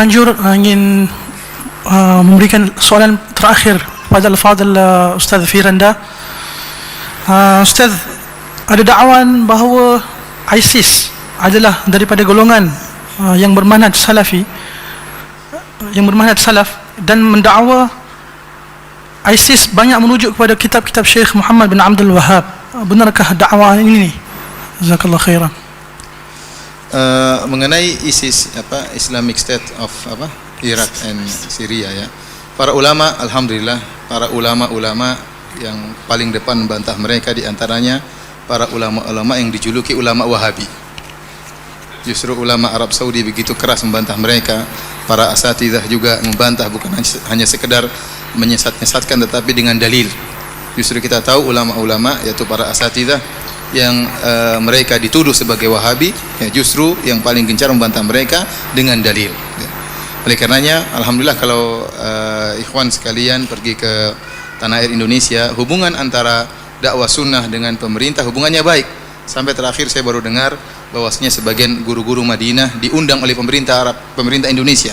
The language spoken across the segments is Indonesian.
Lanjut ingin memberikan soalan terakhir pada Al-Fadhil Ustaz Firanda. Ustaz, ada dakwan bahawa ISIS adalah daripada golongan yang bermanhaj salafi, yang bermanhaj salaf, dan mendakwa ISIS banyak merujuk kepada kitab-kitab Syekh Muhammad bin Abdul Wahhab. Benarkah dakwaan ini? Jazakallah khairan. Mengenai ISIS, Islamic State of Iraq and Syria, ya. Para ulama, alhamdulillah, para ulama-ulama yang paling depan membantah mereka, di antaranya para ulama-ulama yang dijuluki ulama Wahabi. Justru ulama Arab Saudi begitu keras membantah mereka. Para asatidzah juga membantah, bukan hanya sekedar menyesat-nyesatkan, tetapi dengan dalil. Justru kita tahu ulama-ulama, yaitu para asatidzah yang mereka dituduh sebagai Wahabi, ya, justru yang paling gencar membantah mereka dengan dalil, ya. Oleh karenanya, alhamdulillah kalau ikhwan sekalian pergi ke tanah air Indonesia, hubungan antara dakwah sunnah dengan pemerintah hubungannya baik. Sampai terakhir saya baru dengar bahwasanya sebagian guru-guru Madinah diundang oleh pemerintah Indonesia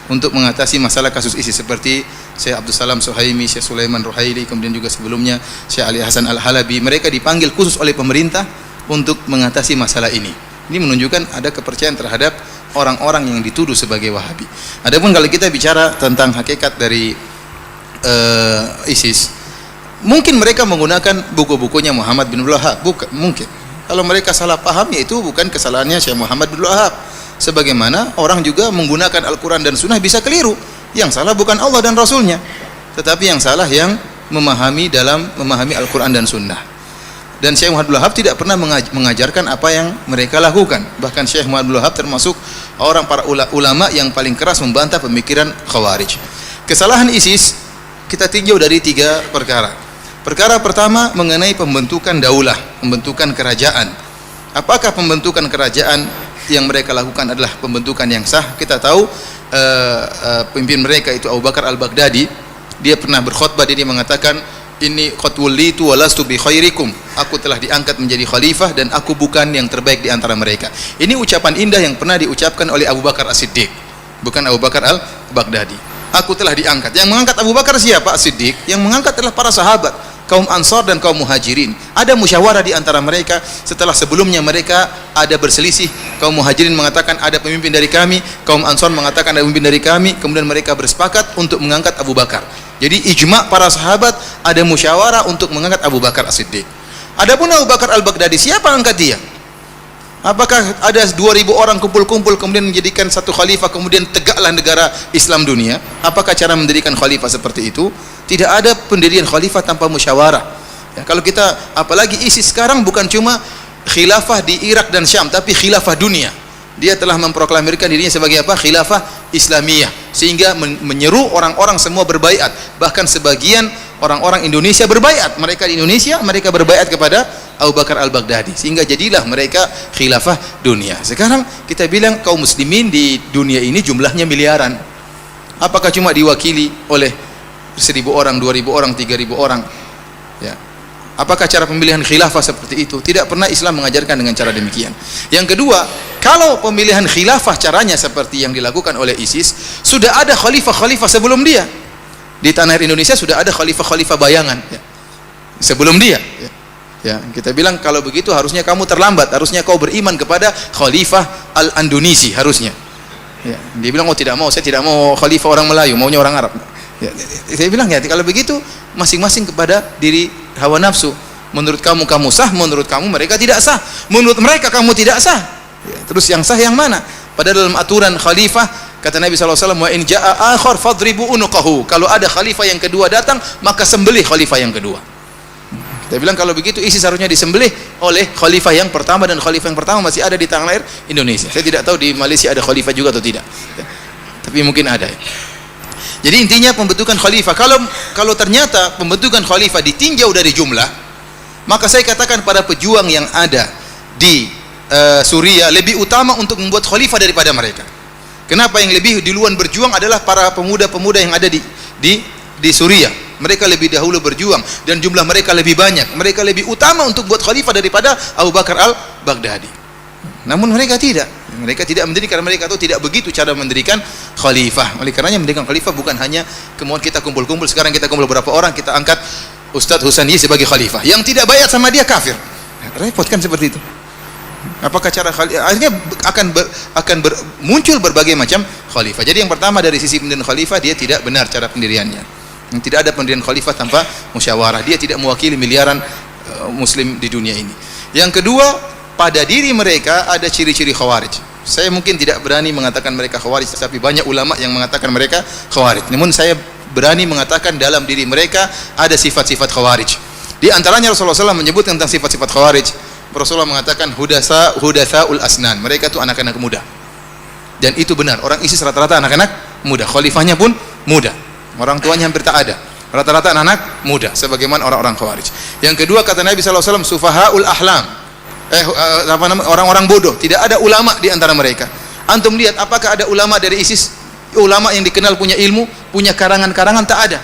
untuk mengatasi masalah kasus ISIS, seperti Syekh Abdul Salam Suhaimi, Syekh Sulaiman Ruhaili, kemudian juga sebelumnya Syekh Ali Hasan Al-Halabi. Mereka dipanggil khusus oleh pemerintah untuk mengatasi masalah ini. Ini menunjukkan ada kepercayaan terhadap orang-orang yang dituduh sebagai Wahabi. Adapun kalau kita bicara tentang hakikat dari ISIS, mungkin mereka menggunakan buku-bukunya Muhammad bin Abdul Wahhab, mungkin. Kalau mereka salah paham, ya itu bukan kesalahannya Syekh Muhammad bin Abdul Wahhab. Sebagaimana orang juga menggunakan Al-Quran dan Sunnah bisa keliru. Yang salah bukan Allah dan Rasulnya, tetapi yang salah yang memahami Al-Quran dan Sunnah. Dan Syekh Muhammad bin Abdul Wahhab tidak pernah mengajarkan apa yang mereka lakukan. Bahkan Syekh Muhammad bin Abdul Wahhab termasuk para ulama yang paling keras membantah pemikiran Khawarij. Kesalahan ISIS kita tinjau dari 3 perkara. Perkara pertama mengenai pembentukan daulah, pembentukan kerajaan. Apakah pembentukan kerajaan yang mereka lakukan adalah pembentukan yang sah? Kita tahu pemimpin mereka itu Abu Bakar Al-Baghdadi, dia pernah berkhutbah, dia mengatakan, ini qad wallitu wa lastu bi khairikum, aku telah diangkat menjadi khalifah dan aku bukan yang terbaik di antara mereka. Ini ucapan indah yang pernah diucapkan oleh Abu Bakar As-Siddiq, bukan Abu Bakar Al-Baghdadi. Aku telah diangkat. Yang mengangkat Abu Bakar siapa? As-Siddiq. Yang mengangkat adalah para sahabat, kaum Ansar dan kaum Muhajirin. Ada musyawarah di antara mereka setelah sebelumnya mereka ada berselisih. Kaum Muhajirin mengatakan ada pemimpin dari kami, kaum Ansar mengatakan ada pemimpin dari kami. Kemudian mereka bersepakat untuk mengangkat Abu Bakar. Jadi ijma para sahabat, ada musyawarah untuk mengangkat Abu Bakar As-Siddiq. Adapun Abu Bakar Al-Baghdadi, siapa angkat dia? Apakah ada 2.000 orang kumpul-kumpul kemudian menjadikan satu khalifah, kemudian tegaklah negara Islam dunia? Apakah cara mendirikan khalifah seperti itu? Tidak ada pendirian khalifah tanpa musyawarah. Ya, kalau kita, apalagi ISIS sekarang bukan cuma khilafah di Irak dan Syam, tapi khilafah dunia. Dia telah memproklamirkan dirinya sebagai apa? Khilafah Islamiyah, sehingga menyeru orang-orang semua berbaiat. Bahkan sebagian orang-orang Indonesia berbaiat. Mereka di Indonesia, mereka berbaiat kepada Abu Bakar Al-Baghdadi, sehingga jadilah mereka khilafah dunia. Sekarang kita bilang kaum muslimin di dunia ini jumlahnya miliaran. Apakah cuma diwakili oleh 1.000 orang, 2.000 orang, 3.000 orang? Ya. Apakah cara pemilihan khilafah seperti itu? Tidak pernah Islam mengajarkan dengan cara demikian. Yang kedua, kalau pemilihan khilafah caranya seperti yang dilakukan oleh ISIS, sudah ada khalifah-khalifah sebelum dia. Di tanah air Indonesia sudah ada khalifah-khalifah bayangan, ya, sebelum dia. Ya. Ya, kita bilang kalau begitu harusnya kamu terlambat, harusnya kau beriman kepada Khalifah Al-Andunisi, harusnya. Ya, dia bilang, oh tidak mau, saya tidak mau khalifah orang Melayu, maunya orang Arab. Ya, saya bilang, ya kalau begitu masing-masing kepada diri hawa nafsu. Menurut kamu kamu sah, menurut kamu mereka tidak sah, menurut mereka kamu tidak sah. Ya, terus yang sah yang mana? Padahal dalam aturan khalifah kata Nabi SAW, wa in ja'a akhar fadribu unuqahu, kalau ada khalifah yang kedua datang maka sembelih khalifah yang kedua. Kita bilang kalau begitu ISIS harusnya disembelih oleh khalifah yang pertama, dan khalifah yang pertama masih ada di tanah air Indonesia. Saya tidak tahu di Malaysia ada khalifah juga atau tidak, ya, tapi mungkin ada, ya. Jadi intinya pembentukan khalifah, kalau ternyata pembentukan khalifah ditinjau dari jumlah, maka saya katakan pada pejuang yang ada di Suriah lebih utama untuk membuat khalifah daripada mereka. Kenapa? Yang lebih duluan berjuang adalah para pemuda-pemuda yang ada di Suriah. Mereka lebih dahulu berjuang dan jumlah mereka lebih banyak. Mereka lebih utama untuk buat khalifah daripada Abu Bakar Al-Baghdadi. Namun mereka tidak. Mereka tidak mendirikan, karena mereka tahu tidak begitu cara mendirikan khalifah. Oleh karenanya mendirikan khalifah bukan hanya kemudian kita kumpul-kumpul, sekarang kita kumpul berapa orang, kita angkat Ustadz Husani sebagai khalifah. Yang tidak bayat sama dia kafir. Repot kan seperti itu. Apakah cara khalifah? Akhirnya muncul berbagai macam khalifah. Jadi yang pertama dari sisi pendirian khalifah, dia tidak benar cara pendiriannya. Tidak ada pendirian khalifah tanpa musyawarah. Dia tidak mewakili miliaran muslim di dunia ini. Yang kedua, pada diri mereka ada ciri-ciri khawarij. Saya mungkin tidak berani mengatakan mereka khawarij, tapi banyak ulama yang mengatakan mereka khawarij. Namun saya berani mengatakan dalam diri mereka ada sifat-sifat khawarij. Di antaranya Rasulullah SAW menyebut tentang sifat-sifat khawarij. Rasulullah mengatakan hudatsaul asnan. Mereka itu anak-anak muda. Dan itu benar. Orang ISIS rata-rata anak-anak muda. Khalifahnya pun muda. Orang tuanya hampir tak ada. Rata-rata anak muda. Sebagaimana orang-orang khawarij. Yang kedua kata Nabi SAW, sufahaul ahlam. Orang-orang bodoh. Tidak ada ulama di antara mereka. Antum lihat apakah ada ulama dari ISIS? Ulama yang dikenal punya ilmu, punya karangan-karangan, tak ada.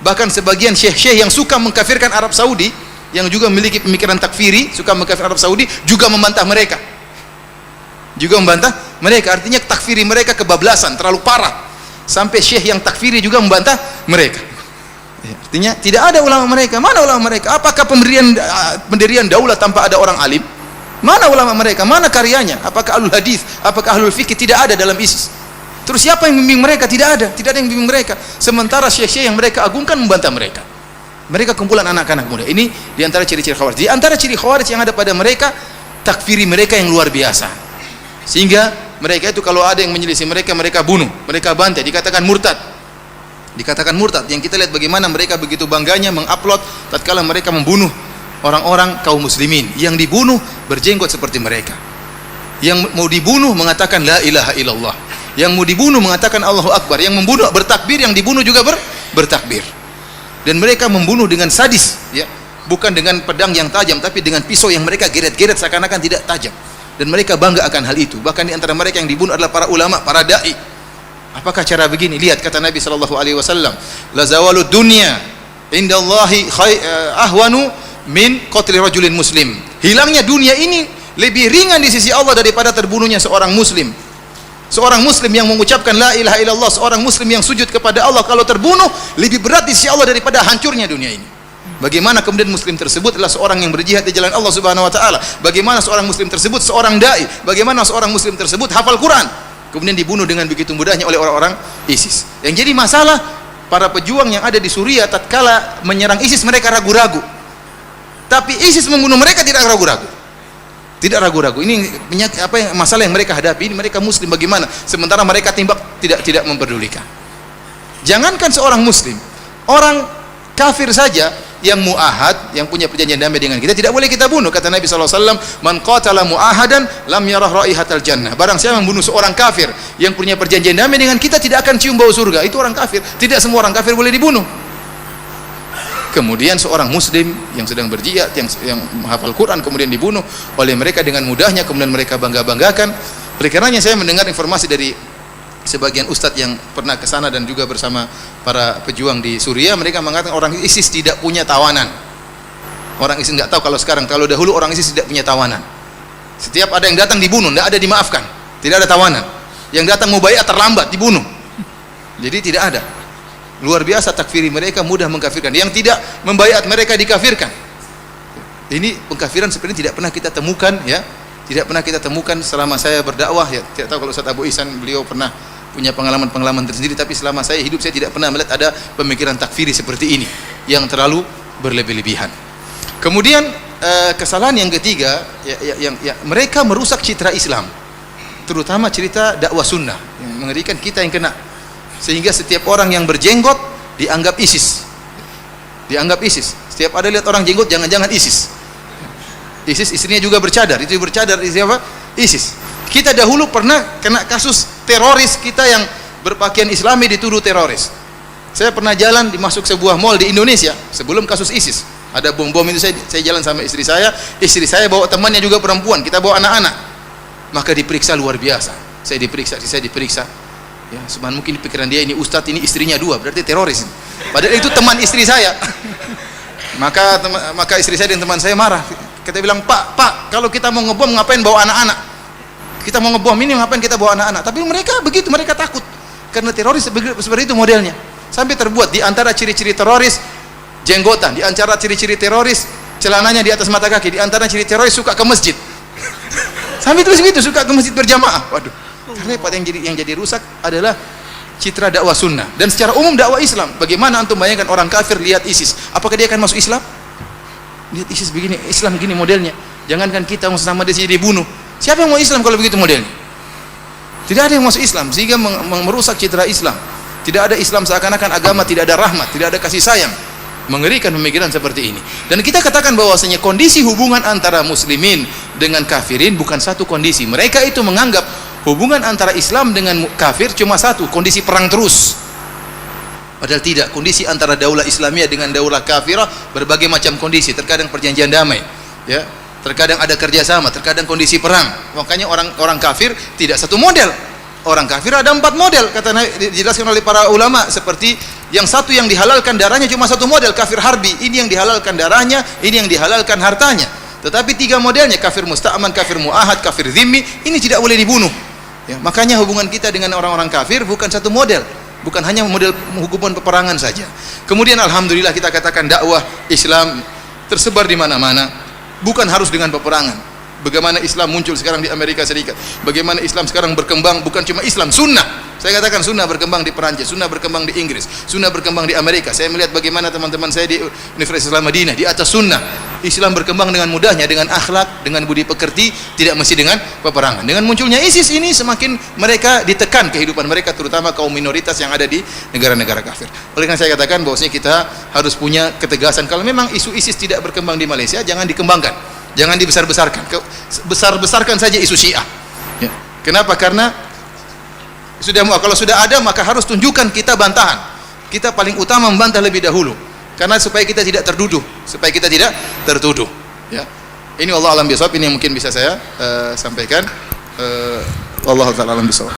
Bahkan sebagian syekh-syekh yang suka mengkafirkan Arab Saudi, yang juga memiliki pemikiran takfiri, suka mengkafirkan Arab Saudi, juga membantah mereka. Artinya takfiri mereka kebablasan, terlalu parah. Sampai syekh yang takfiri juga membantah mereka. Artinya tidak ada ulama mereka. Mana ulama mereka? Apakah pendirian daulah tanpa ada orang alim? Mana ulama mereka? Mana karyanya? Apakah ahlul hadis? Apakah ahlul fikih? Tidak ada dalam ISIS. Terus siapa yang membimbing mereka? Tidak ada yang membimbing mereka. Sementara syekh-syekh yang mereka agungkan membantah mereka. Mereka kumpulan anak-anak muda. Ini di antara ciri-ciri khawarij. Di antara ciri khawarij yang ada pada mereka, takfiri mereka yang luar biasa. Sehingga mereka itu kalau ada yang menyelisih mereka, mereka bunuh, mereka bantai, dikatakan murtad. Yang kita lihat bagaimana mereka begitu bangganya mengupload tatkala mereka membunuh orang-orang kaum muslimin. Yang dibunuh berjenggot seperti mereka. Yang mau dibunuh mengatakan la ilaha illallah. Yang mau dibunuh mengatakan Allahu Akbar. Yang membunuh bertakbir, yang dibunuh juga bertakbir. Dan mereka membunuh dengan sadis, ya. Bukan dengan pedang yang tajam, tapi dengan pisau yang mereka geret-geret seakan-akan tidak tajam. Dan mereka bangga akan hal itu. Bahkan di antara mereka yang dibunuh adalah para ulama, para dai. Apakah cara begini? Lihat kata Nabi SAW, la zawalud dunya indallahi ahwanu min qatli rajulin muslim. Hilangnya dunia ini lebih ringan di sisi Allah daripada terbunuhnya seorang muslim. Seorang muslim yang mengucapkan la ilaha illallah, seorang muslim yang sujud kepada Allah, kalau terbunuh lebih berat di sisi Allah daripada hancurnya dunia ini. Bagaimana kemudian muslim tersebut adalah seorang yang berjihad di jalan Allah Subhanahu wa taala? Bagaimana seorang muslim tersebut seorang dai? Bagaimana seorang muslim tersebut hafal Quran? Kemudian dibunuh dengan begitu mudahnya oleh orang-orang ISIS. Yang jadi masalah para pejuang yang ada di Suriah tatkala menyerang ISIS mereka ragu-ragu. Tapi ISIS membunuh mereka tidak ragu-ragu. Tidak ragu-ragu. Ini masalah yang mereka hadapi. Ini mereka muslim bagaimana? Sementara mereka timbak tidak memperdulikan. Jangankan seorang muslim, orang kafir saja yang muahad, yang punya perjanjian damai dengan kita, tidak boleh kita bunuh. Kata Nabi SAW, man qatala muahadan lam yarah raihatal jannah. Barang siapa membunuh seorang kafir yang punya perjanjian damai dengan kita, tidak akan cium bau surga. Itu orang kafir. Tidak semua orang kafir boleh dibunuh. Kemudian seorang muslim yang sedang berjihad, yang menghafal Quran, kemudian dibunuh oleh mereka dengan mudahnya, kemudian mereka bangga-banggakan. Oleh karenanya saya mendengar informasi dari sebagian ustadz yang pernah ke sana dan juga bersama para pejuang di Suriah, mereka mengatakan orang ISIS tidak punya tawanan. Orang ISIS nggak tahu kalau sekarang, kalau dahulu orang ISIS tidak punya tawanan. Setiap ada yang datang dibunuh, tidak ada dimaafkan, tidak ada tawanan. Yang datang mau bayar terlambat dibunuh. Jadi tidak ada. Luar biasa takfiri mereka, mudah mengkafirkan. Yang tidak membayar mereka dikafirkan. Ini pengkafiran seperti ini tidak pernah kita temukan, ya. Tidak pernah kita temukan selama saya berdakwah, ya. Tidak tahu kalau Ustaz Abu Ihsan beliau pernah punya pengalaman-pengalaman tersendiri, tapi selama saya hidup saya tidak pernah melihat ada pemikiran takfiri seperti ini yang terlalu berlebih-lebihan. Kemudian kesalahan yang ketiga, mereka merusak citra Islam, terutama cerita dakwah sunnah, yang mengerikan kita yang kena, sehingga setiap orang yang berjenggot dianggap ISIS. Setiap ada lihat orang jenggot, jangan-jangan ISIS. Istrinya juga bercadar. Itu bercadar siapa? ISIS. Kita dahulu pernah kena kasus teroris, kita yang berpakaian Islami dituduh teroris. Saya pernah jalan masuk sebuah mall di Indonesia sebelum kasus ISIS. Ada bom-bom itu, saya jalan sama istri saya bawa temannya juga perempuan, kita bawa anak-anak. Maka diperiksa luar biasa. Saya diperiksa. Ya, sebenarnya mungkin di pikiran dia ini ustadz, ini istrinya dua, berarti teroris. Padahal itu teman istri saya. Maka istri saya dan teman saya marah. Kita bilang, Pak, kalau kita mau ngebom ngapain bawa anak-anak? Kita mau ngebom ini, ngapain kita bawa anak-anak? Tapi mereka begitu, mereka takut. Karena teroris seperti itu modelnya. Sampai terbuat di antara ciri-ciri teroris jenggotan, di antara ciri-ciri teroris celananya di atas mata kaki, di antara ciri teroris suka ke masjid. Sampai terus gitu, suka ke masjid berjamaah. Waduh. Karena yang jadi rusak adalah citra dakwah sunnah dan secara umum dakwah Islam. Bagaimana antum bayangkan orang kafir lihat ISIS, apakah dia akan masuk Islam? Lihat ISIS begini, Islam begini modelnya. Jangankan kita mau sama dia jadi dibunuh. Siapa yang mau Islam kalau begitu modelnya? Tidak ada yang masuk Islam, sehingga merusak citra Islam. Tidak ada Islam seakan-akan agama tidak ada rahmat, tidak ada kasih sayang. Mengerikan pemikiran seperti ini. Dan kita katakan bahwasanya kondisi hubungan antara muslimin dengan kafirin bukan satu kondisi. Mereka itu menganggap hubungan antara Islam dengan kafir cuma satu, kondisi perang terus. Padahal tidak, kondisi antara daulah Islamiyah dengan daulah kafirah berbagai macam kondisi. Terkadang perjanjian damai, ya. Terkadang ada kerjasama, terkadang kondisi perang. Makanya orang kafir tidak satu model. Orang kafir ada 4 model, kata dijelaskan oleh para ulama. Seperti yang satu yang dihalalkan darahnya cuma satu model, kafir harbi. Ini yang dihalalkan darahnya, ini yang dihalalkan hartanya. Tetapi 3 modelnya, kafir musta'man, kafir mu'ahad, kafir zimmi, ini tidak boleh dibunuh. Ya, makanya hubungan kita dengan orang-orang kafir bukan satu model, bukan hanya model hubungan peperangan saja. Kemudian alhamdulillah kita katakan dakwah Islam tersebar di mana-mana. Bukan harus dengan peperangan. Bagaimana Islam muncul sekarang di Amerika Serikat, bagaimana Islam sekarang berkembang, bukan cuma Islam, sunnah. Saya katakan sunnah berkembang di Perancis, sunnah berkembang di Inggris, sunnah berkembang di Amerika. Saya melihat bagaimana teman-teman saya di Universitas Islam Madinah di atas sunnah. Islam berkembang dengan mudahnya, dengan akhlak, dengan budi pekerti, tidak mesti dengan peperangan. Dengan munculnya ISIS ini semakin mereka ditekan kehidupan mereka, terutama kaum minoritas yang ada di negara-negara kafir. Oleh karena saya katakan bahwasanya kita harus punya ketegasan. Kalau memang isu ISIS tidak berkembang di Malaysia, jangan dikembangkan, jangan dibesar-besarkan. Besar-besarkan saja isu Syiah. Ya. Kenapa? Karena kalau sudah ada maka harus tunjukkan kita bantahan. Kita paling utama membantah lebih dahulu. Karena supaya kita tidak tertuduh, ya. Ini Allah alam bisawab, ini yang mungkin bisa saya sampaikan. Wallahu taala alam bisawab.